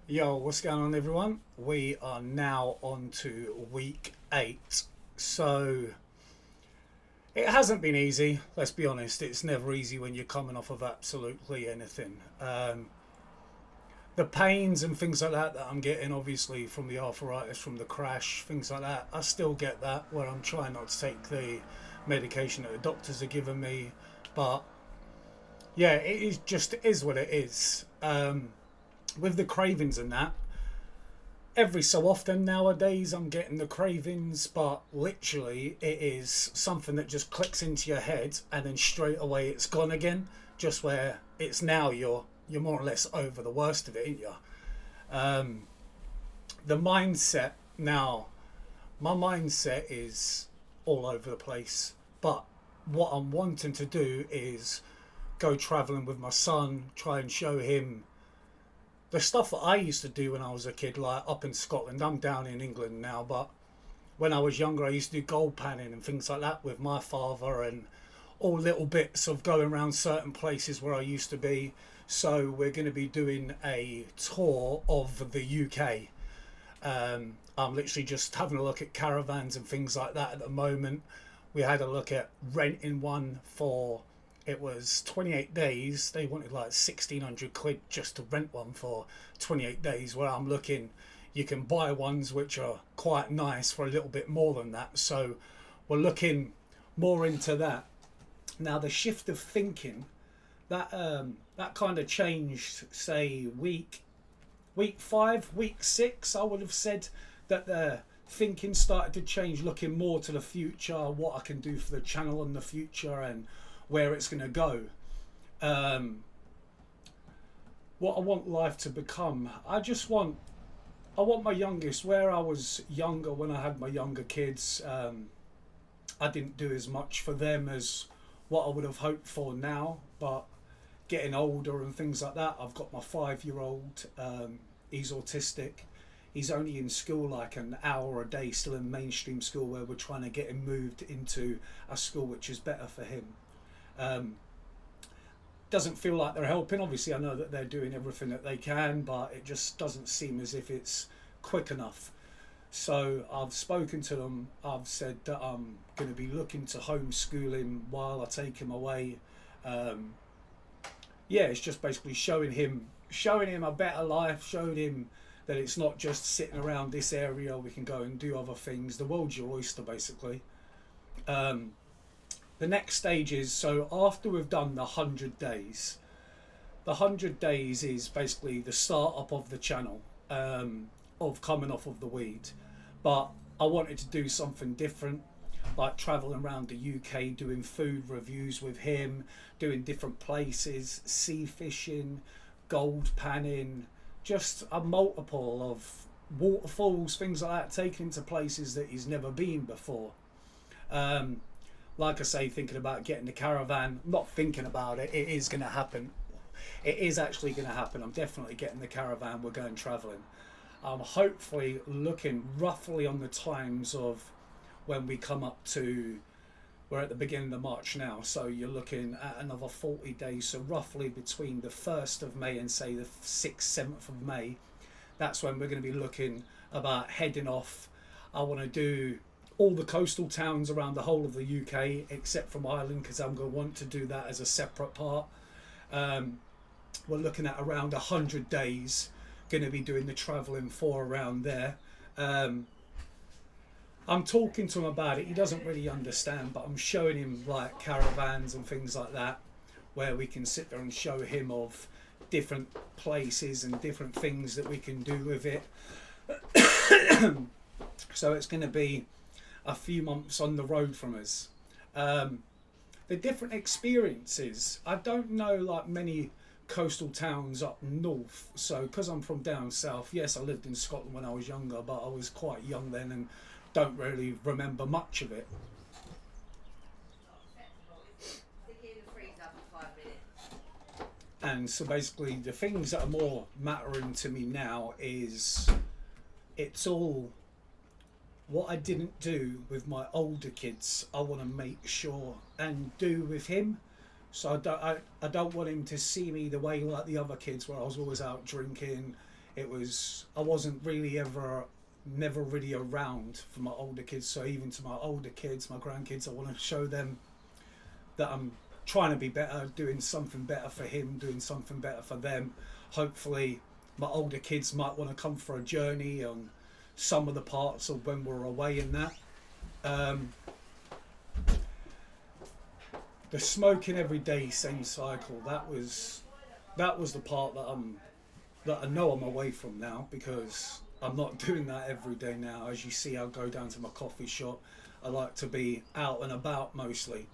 Yo, what's going on, everyone? We are now on to week 8. So, it hasn't been easy, let's be honest. It's never easy when you're coming off of absolutely anything. The pains and things like that I'm getting, obviously, from the arthritis, from the crash, things like that, I still get that where I'm trying not to take the medication that the doctors are giving me. But, yeah, it is what it is. With the cravings and that, every so often nowadays I'm getting the cravings, but literally it is something that just clicks into your head and then straight away it's gone again. Just where it's now you're more or less over the worst of it, ain't you? Um, the mindset now, my mindset is all over the place. But what I'm wanting to do is go travelling with my son, try and show him the stuff that I used to do when I was a kid, like up in Scotland. I'm down in England now, but when I was younger, I used to do gold panning and things like that with my father, and all little bits of going around certain places where I used to be. So we're going to be doing a tour of the UK. I'm literally just having a look at caravans and things like that at the moment. We had a look at renting one for, it was 28 days. They wanted like 1,600 quid just to rent one for 28 days. Where I'm looking, you can buy ones which are quite nice for a little bit more than that. So we're looking more into that. Now the shift of thinking that kind of changed, say week 5, week 6. I would have said that the thinking started to change, looking more to the future, what I can do for the channel in the future and where it's going to go. Um, what I want life to become. I want my youngest, where I was younger when I had my younger kids. I didn't do as much for them as what I would have hoped for now, but getting older and things like that. I've got my 5-year-old. He's autistic. He's only in school like an hour a day, still in mainstream school, where we're trying to get him moved into a school which is better for him. Um, doesn't feel like they're helping. Obviously, I know that they're doing everything that they can, but it just doesn't seem as if it's quick enough. So I've spoken to them. I've said that I'm going to be looking to homeschool him while I take him away. Um, yeah, it's just basically showing him a better life, showing him that it's not just sitting around this area. We can go and do other things. The world's your oyster, basically. Um, the next stage is, so after we've done the 100 days, the 100 days is basically the start up of the channel, of coming off of the weed. But I wanted to do something different, like traveling around the UK, doing food reviews with him, doing different places, sea fishing, gold panning, just a multiple of waterfalls, things like that, taking him to places that he's never been before. Um, like I say, thinking about getting the caravan, not thinking about it, it is going to happen. It is actually going to happen. I'm definitely getting the caravan. We're going travelling. I'm hopefully looking roughly on the times of when we come up to, we're at the beginning of March now, so you're looking at another 40 days. So roughly between the 1st of May and say the 6th, 7th of May, that's when we're going to be looking about heading off. I want to do all the coastal towns around the whole of the UK except from Ireland, because I'm going to want to do that as a separate part. Um, we're looking at around 100 days, going to be doing the travelling for around there. Um, I'm talking to him about it. He doesn't really understand, but I'm showing him like caravans and things like that, where we can sit there and show him of different places and different things that we can do with it. So it's going to be a few months on the road from us. Um, the different experiences. I don't know like many coastal towns up north. So because I'm from down south, yes, I lived in Scotland when I was younger, but I was quite young then and don't really remember much of it. And so basically the things that are more mattering to me now is it's all what I didn't do with my older kids. I want to make sure and do with him. So I don't want him to see me the way like the other kids, where I was always out drinking, I wasn't really never really around for my older kids. So even to my older kids, my grandkids, I want to show them that I'm trying to be better, doing something better for him, doing something better for them. Hopefully my older kids might want to come for a journey on some of the parts of when we're away in that. The smoking every day, same cycle, that was the part that I know I'm away from now, because I'm not doing that every day now. As you see, I'll go down to my coffee shop. I like to be out and about mostly.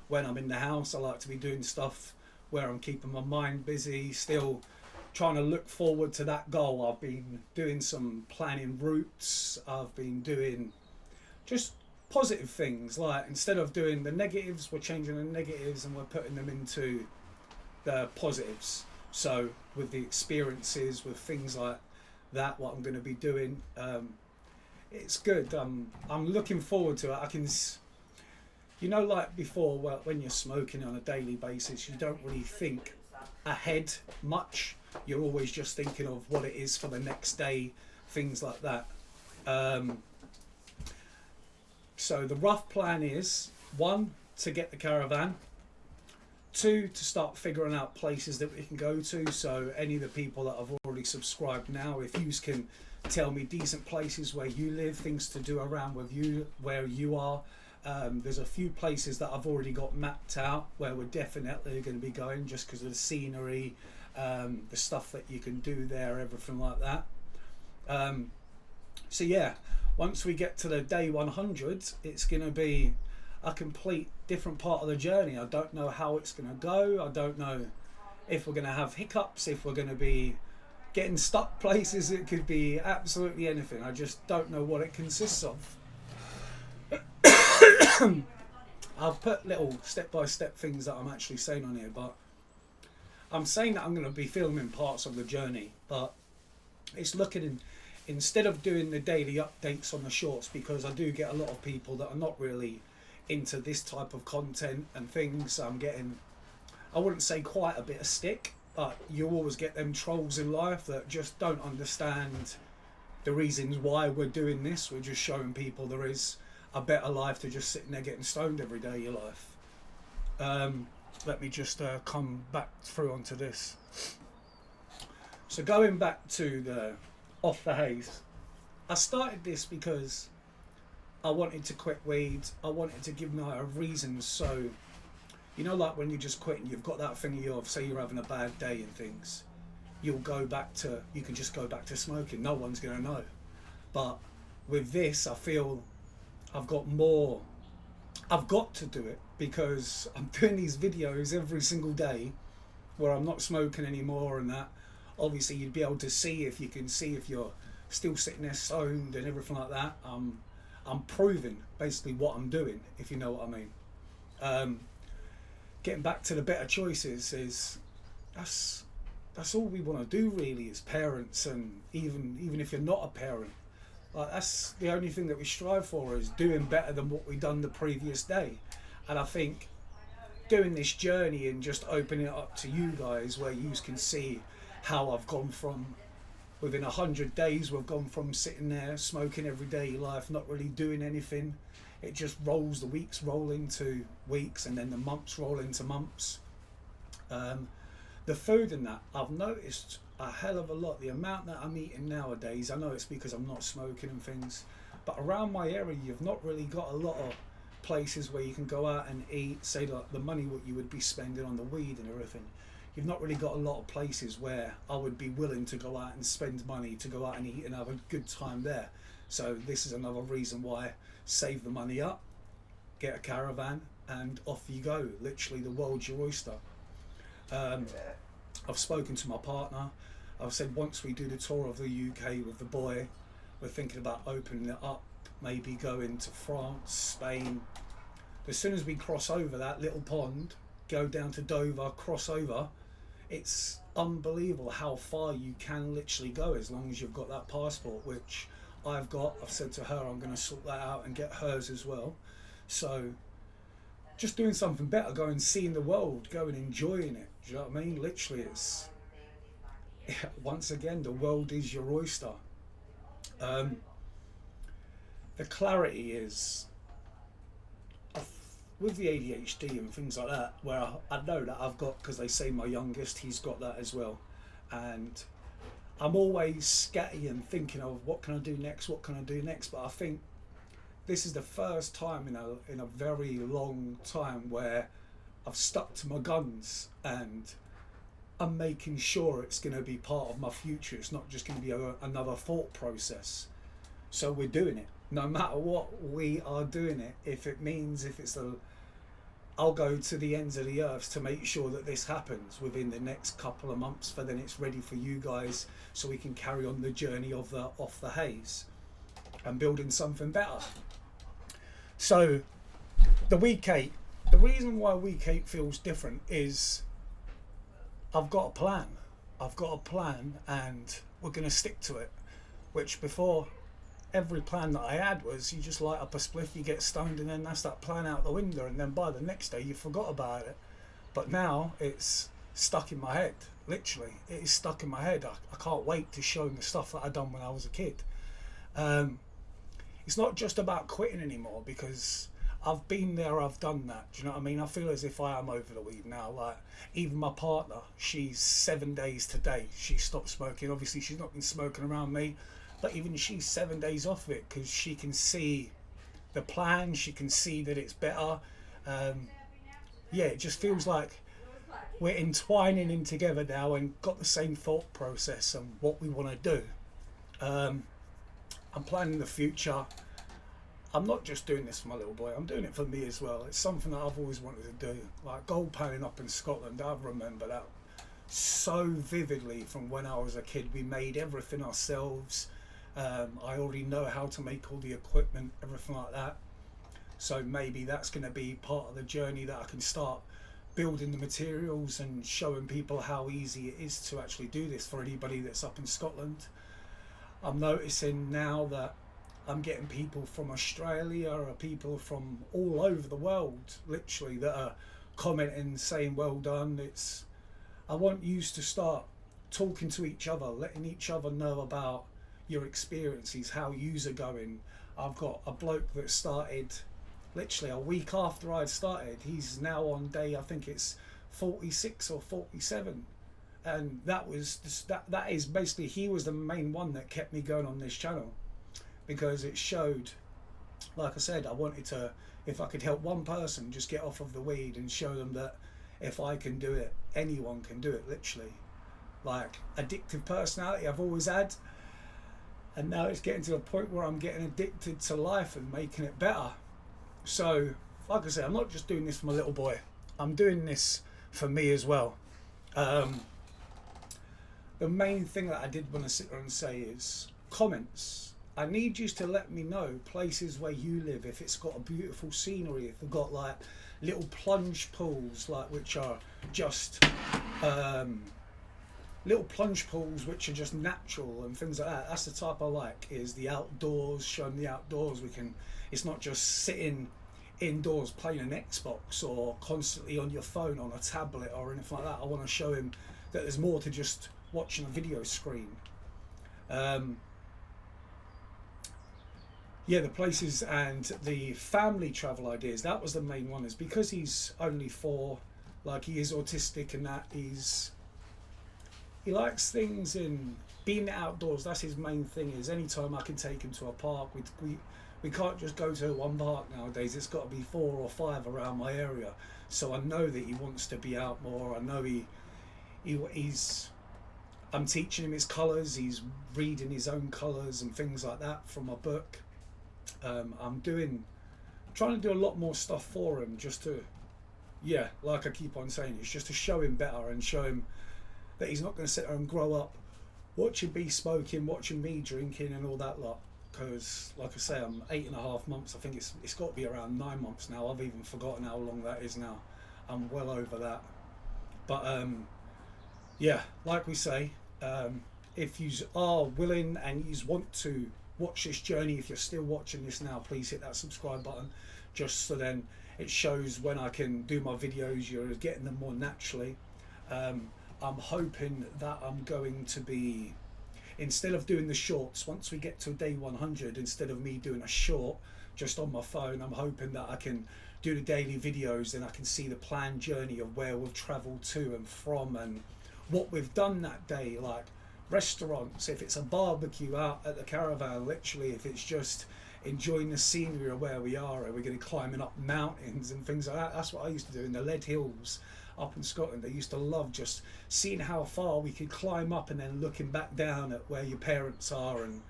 When I'm in the house, I like to be doing stuff where I'm keeping my mind busy, still trying to look forward to that goal. I've been doing some planning routes. I've been doing just positive things, like instead of doing the negatives, we're changing the negatives and we're putting them into the positives. So with the experiences, with things like that, what I'm going to be doing, it's good. I'm looking forward to it. I can, like before, well, when you're smoking on a daily basis, you don't really think ahead much. You're always just thinking of what it is for the next day, things like that. So the rough plan is, 1, to get the caravan, 2, to start figuring out places that we can go to. So any of the people that have already subscribed now, if you can tell me decent places where you live, things to do around with you, where you are. There's a few places that I've already got mapped out where we're definitely going to be going, just because of the scenery, the stuff that you can do there, everything like that. So yeah, once we get to the day 100, it's going to be a complete different part of the journey. I don't know how it's going to go. I don't know if we're going to have hiccups, if we're going to be getting stuck places. It could be absolutely anything. I just don't know what it consists of. I've put little step-by-step things that I'm actually saying on here, but I'm saying that I'm going to be filming parts of the journey, but it's looking instead of doing the daily updates on the shorts, because I do get a lot of people that are not really into this type of content and things. I'm getting, I wouldn't say quite a bit of stick, but you always get them trolls in life that just don't understand the reasons why we're doing this. We're just showing people there is a better life to just sitting there getting stoned every day of your life. Let me just come back through onto this. So going back to the Off the Haze, I started this because I wanted to quit weed. I wanted to give my reasons. So, like when you just quit and you've got that thing of, say you're having a bad day and things, you can just go back to smoking. No one's going to know. But with this, I feel I've got to do it, because I'm doing these videos every single day where I'm not smoking anymore, and that obviously you'd be able to see if you're still sitting there stoned and everything like that. I'm proving basically what I'm doing, if you know what I mean. Getting back to the better choices is that's all we want to do really as parents, and even if you're not a parent, like that's the only thing that we strive for, is doing better than what we've done the previous day. And I think doing this journey and just opening it up to you guys, where you can see how I've gone from, within 100 days, we've gone from sitting there smoking every day life, not really doing anything. It just rolls, the weeks roll into weeks, and then the months roll into months. The food and that, I've noticed a hell of a lot. The amount that I'm eating nowadays, I know it's because I'm not smoking and things, but around my area you've not really got a lot of places where you can go out and eat, say like the money what you would be spending on the weed and everything. You've not really got a lot of places where I would be willing to go out and spend money to go out and eat and have a good time there. So this is another reason why, save the money up, get a caravan, and off you go. Literally the world's your oyster. I've spoken to my partner. I've said once we do the tour of the UK with the boy, we're thinking about opening it up, maybe going to France, Spain. As soon as we cross over that little pond, go down to Dover, cross over, it's unbelievable how far you can literally go as long as you've got that passport, which I've got. I've said to her I'm going to sort that out and get hers as well. So just doing something better, going seeing the world, going enjoying it. Do you know what I mean? Literally, once again, the world is your oyster. Um, the clarity is with the ADHD and things like that, where I know that I've got, because they say my youngest, he's got that as well, and I'm always scatty and thinking of what can I do next, what can I do next. But I think this is the first time in a very long time where I've stuck to my guns, and I'm making sure it's going to be part of my future. It's not just going to be another thought process. So we're doing it. No matter what, we are doing it. If it means, if it's I'll go to the ends of the earth to make sure that this happens within the next couple of months, for then it's ready for you guys, so we can carry on the journey of the Off the Haze and building something better. So the week 8, the reason why week 8 feels different is I've got a plan. I've got a plan, and we're going to stick to it. Which before, every plan that I had was you just light up a spliff, you get stoned, and then that's that plan out the window, and then by the next day you forgot about it. But now it's stuck in my head. Literally, it is stuck in my head. I can't wait to show them the stuff that I done when I was a kid. It's not just about quitting anymore, because I've been there, I've done that. Do you know what I mean? I feel as if I am over the weed now. Like, even my partner, she's 7 days today. She stopped smoking. Obviously, she's not been smoking around me, but even she's 7 days off it, because she can see the plan. She can see that it's better. Yeah, it just feels like we're entwining in together now and got the same thought process and what we want to do. I'm planning the future. I'm not just doing this for my little boy, I'm doing it for me as well. It's something that I've always wanted to do. Like gold panning up in Scotland, I remember that so vividly from when I was a kid. We made everything ourselves. I already know how to make all the equipment, everything like that. So maybe that's going to be part of the journey, that I can start building the materials and showing people how easy it is to actually do this for anybody that's up in Scotland. I'm noticing now that I'm getting people from Australia, or people from all over the world, literally, that are commenting, saying well done. I want you to start talking to each other, letting each other know about your experiences, how yous are going. I've got a bloke that started literally a week after I'd started. He's now on day, I think it's 46 or 47. And that is basically, he was the main one that kept me going on this channel, because it showed, like I said, I wanted to, if I could help one person just get off of the weed and show them that if I can do it, anyone can do it, literally. Like, addictive personality I've always had, and now it's getting to a point where I'm getting addicted to life and making it better. So, like I said, I'm not just doing this for my little boy, I'm doing this for me as well. The main thing that I did want to sit there and say is comments. I need you to let me know places where you live, if it's got a beautiful scenery, if they've got like little plunge pools, like which are just little plunge pools which are just natural and things like that. That's the type I like, is the outdoors, showing the outdoors. It's not just sitting indoors playing an Xbox or constantly on your phone, on a tablet or anything like that. I want to show him that there's more to just watching a video screen. Yeah, the places and the family travel ideas, that was the main one, is because he's only 4, like he is autistic, and that he likes things in being outdoors. That's his main thing, is anytime I can take him to a park. We can't just go to one park nowadays, it's got to be 4 or 5 around my area. So I know that he wants to be out more. I know he's I'm teaching him his colours, he's reading his own colours and things like that from a book. I'm trying to do a lot more stuff for him, just to, yeah, like I keep on saying, it's just to show him better and show him that he's not going to sit there and grow up watching me smoking, watching me drinking and all that lot. Because, like I say, I'm 8.5 months. I think it's got to be around 9 months now. I've even forgotten how long that is now. I'm well over that. But yeah, like we say, if you are willing and you want to watch this journey, if you're still watching this now, please hit that subscribe button, just so then it shows when I can do my videos, you're getting them more naturally. I'm hoping that I'm going to be, instead of doing the shorts, once we get to day 100, instead of me doing a short just on my phone, I'm hoping that I can do the daily videos and I can see the planned journey of where we've travelled to and from and what we've done that day, like restaurants, if it's a barbecue out at the caravan, literally, if it's just enjoying the scenery of where we are, and we're going to climbing up mountains and things like that. That's what I used to do in the Lead Hills up in Scotland. I used to love just seeing how far we could climb up and then looking back down at where your parents are, and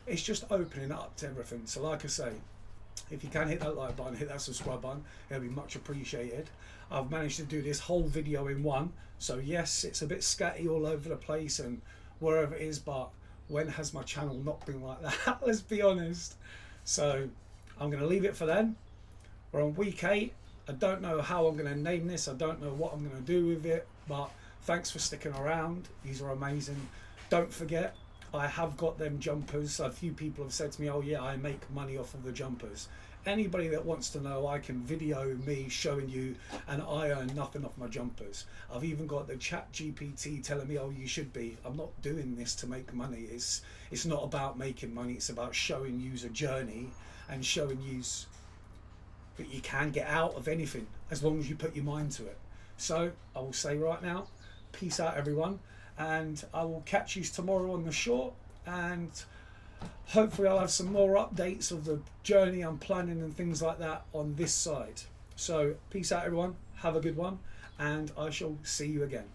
it's just opening up to everything. So like I say, if you can hit that like button, hit that subscribe button, it'll be much appreciated. I've managed to do this whole video in one, so yes, it's a bit scatty all over the place and wherever it is, but when has my channel not been like that? Let's be honest. So I'm going to leave it for then. We're on week 8. I don't know how I'm going to name this. I don't know what I'm going to do with it, but thanks for sticking around. These are amazing. Don't forget, I have got them jumpers. A few people have said to me, oh yeah, I make money off of the jumpers. Anybody that wants to know, I can video me showing you, and I earn nothing off my jumpers. I've even got the chat GPT telling me, oh, you should be. I'm not doing this to make money. It's not about making money. It's about showing you a journey and showing you that you can get out of anything as long as you put your mind to it. So I will say right now, peace out everyone, and I will catch you tomorrow on the short, and hopefully I'll have some more updates of the journey I'm planning and things like that on this side. So peace out everyone, have a good one, and I shall see you again.